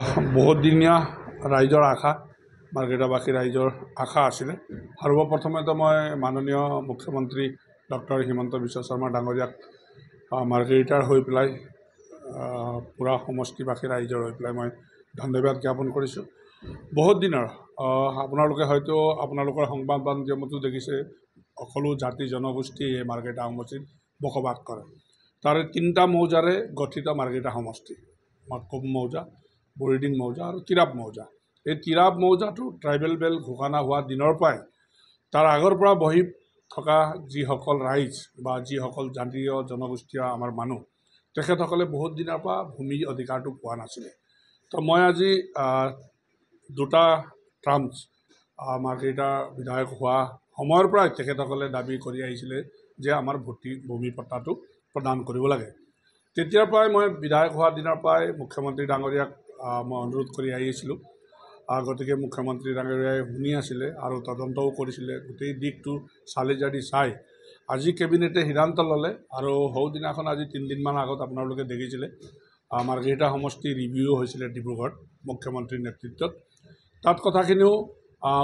বহুতদিনীয়া ৰাইজৰ আশা মাৰ্ঘেৰিটাবাসী ৰাইজৰ আশা আছিলে। সৰ্বপ্ৰথমেতো মই মাননীয় মুখ্যমন্ত্ৰী ডক্টৰ হিমন্ত বিশ্ব শৰ্মা ডাঙৰীয়াক মাৰ্ঘেৰিটাৰ হৈ পেলাই পূৰা সমষ্টিবাসী ৰাইজৰ হৈ পেলাই মই ধন্যবাদ জ্ঞাপন কৰিছোঁ। বহুত দিনৰ আপোনালোকে হয়তো আপোনালোকৰ সংবাদ মাধ্যমতো দেখিছে, সকলো জাতি জনগোষ্ঠী এই মাৰ্ঘেৰিটা সমষ্টিত বসবাস কৰে। তাৰে 3টা মৌজাৰে গঠিত মাৰ্ঘেৰিটা সমষ্টি: মাকুম মৌজা, বৰিডিং মৌজা আৰু তিৰাপ মৌজা। এই তিৰাপ মৌজাটো ট্ৰাইবেল বেল্ট ঘোষণা হোৱা দিনৰ পৰাই তাৰ আগৰ পৰা বহি থকা যিসকল ৰাইজ বা যিসকল জাতীয় জনগোষ্ঠীয় আমাৰ মানুহ, তেখেতসকলে বহুত দিনৰ পৰা ভূমি অধিকাৰটো পোৱা নাছিলে। তো মই আজি 2টা টাৰ্মছ মাৰ্ঘেৰিটা বিধায়ক হোৱা সময়ৰ পৰাই তেখেতসকলে দাবী কৰি আহিছিলে যে আমাৰ ভূমি পট্টাটো প্ৰদান কৰিব লাগে। তেতিয়াৰ পৰাই মই বিধায়ক হোৱা দিনৰ পৰাই মুখ্যমন্ত্ৰী ডাঙৰীয়াক মই অনুৰোধ কৰি আহিছিলোঁ। গতিকে মুখ্যমন্ত্ৰী ডাঙৰীয়াই শুনি আছিলে আৰু তদন্তও কৰিছিলে। গোটেই দিশটো চালি জাৰি চাই আজি কেবিনেটে সিদ্ধান্ত ল'লে আৰু সৌদিনাখন আজি 3 দিনমান আগত আপোনালোকে দেখিছিলে মাৰ্ঘেৰিটা সমষ্টি ৰিভিউ হৈছিলে ডিব্ৰুগড়ত মুখ্যমন্ত্ৰীৰ নেতৃত্বত। তাত কথাখিনিও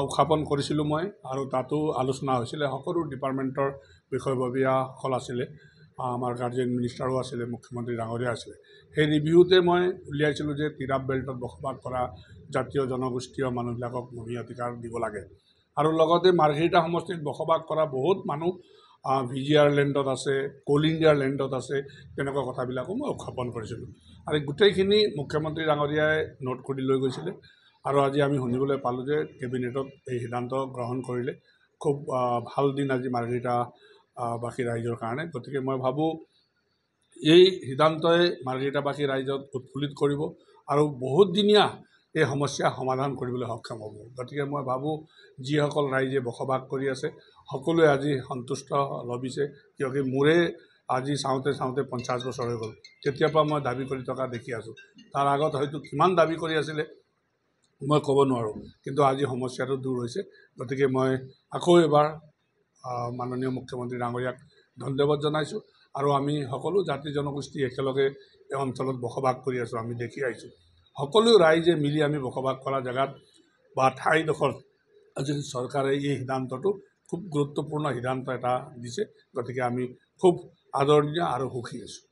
উত্থাপন কৰিছিলোঁ মই, আৰু তাতো আলোচনা হৈছিলে। সকলো ডিপাৰ্টমেণ্টৰ বিষয়ববীয়াসকল আছিলে, আমাৰ গাৰ্জেন মিনিষ্টাৰো আছিলে, মুখ্যমন্ত্ৰী ডাঙৰীয়া আছিলে। সেই ৰিভিউতে মই উলিয়াইছিলোঁ যে তিৰাপ বেল্টত বসবাস কৰা জাতীয় জনগোষ্ঠীয় মানুহবিলাকক ভূমি অধিকাৰ দিব লাগে, আৰু লগতে মাৰ্ঘেৰিটা সমষ্টিত বসবাস কৰা বহুত মানুহ VGR লেণ্ডত আছে, কোল ইণ্ডিয়াৰ লেণ্ডত আছে, তেনেকুৱা কথাবিলাকো মই উত্থাপন কৰিছিলোঁ। আৰু গোটেইখিনি মুখ্যমন্ত্ৰী ডাঙৰীয়াই নোট কৰি লৈ গৈছিলে, আৰু আজি আমি শুনিবলৈ পালোঁ যে কেবিনেটত এই সিদ্ধান্ত গ্ৰহণ কৰিলে। খুব ভাল দিন আজি মাৰ্ঘেৰিটাবাসী ৰাইজৰ কাৰণে। গতিকে মই ভাবোঁ এই সিদ্ধান্তই মাৰ্ঘেৰিটাবাসী ৰাইজক উৎফুল্লিত কৰিব আৰু বহুতদিনীয়া এই সমস্যা সমাধান কৰিবলৈ সক্ষম হ'ব। গতিকে মই ভাবোঁ যিসকল ৰাইজে বসবাস কৰি আছে সকলোৱে আজি সন্তুষ্ট লভিছে, কিয়কি মোৰে আজি চাওঁতে 50 বছৰ হৈ গ'ল। তেতিয়াৰ পৰা মই দাবী কৰি থকা দেখি আছোঁ। তাৰ আগত হয়তো কিমান দাবী কৰি আছিলে মই ক'ব নোৱাৰোঁ, কিন্তু আজি সমস্যাটো দূৰ হৈছে। গতিকে মই আকৌ এবাৰ মাননীয় মুখ্যমন্ত্ৰী ডাঙৰীয়াক ধন্যবাদ জনাইছোঁ। আৰু আমি সকলো জাতি জনগোষ্ঠী একেলগে এই অঞ্চলত বসবাস কৰি আছোঁ, আমি দেখি আহিছোঁ। সকলো ৰাইজে মিলি আমি বসবাস কৰা জেগাত বা ঠাইডোখৰত আজি চৰকাৰে এই সিদ্ধান্তটো খুব গুৰুত্বপূৰ্ণ সিদ্ধান্ত এটা দিছে। গতিকে আমি খুব আদৰণীয় আৰু সুখী আছোঁ।